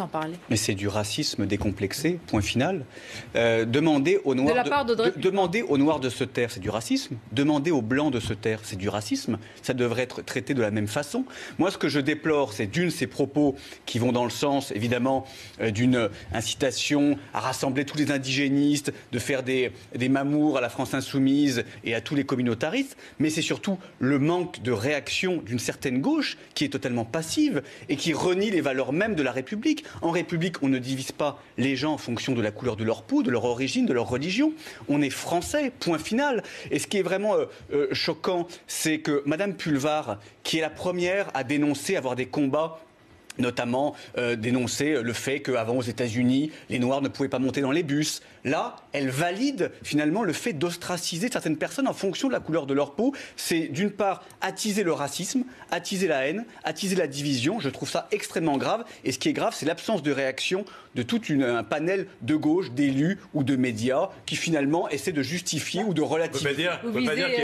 en parler. Mais c'est du racisme décomplexé, point final. Demander aux Noirs de se taire, c'est du racisme. Demander aux Blancs de se taire, c'est du racisme. Ça devrait être traité de la même façon. Moi, ce que je déplore, c'est ces propos qui vont dans le sens, évidemment, d'une incitation à rassembler tous les indigénistes, de faire des mamours à la France insoumise et à tous les communautaristes. Mais c'est surtout le manque de réaction d'une certaine gauche qui est totalement passive et qui renie les valeurs mêmes de la République. En République, on ne divise pas les gens en fonction de la couleur de leur peau, de leur origine, de leur religion. On est français, point final. Et ce qui est vraiment choquant, c'est que Madame Pulvar, qui est la première à dénoncer, avoir des combats, notamment dénoncer le fait qu'avant aux États-Unis, les Noirs ne pouvaient pas monter dans les bus. Là, elle valide finalement le fait d'ostraciser certaines personnes en fonction de la couleur de leur peau. C'est d'une part attiser le racisme, attiser la haine, attiser la division. Je trouve ça extrêmement grave. Et ce qui est grave, c'est l'absence de réaction de tout un panel de gauche, d'élus ou de médias qui finalement essaient de justifier ou de relativiser.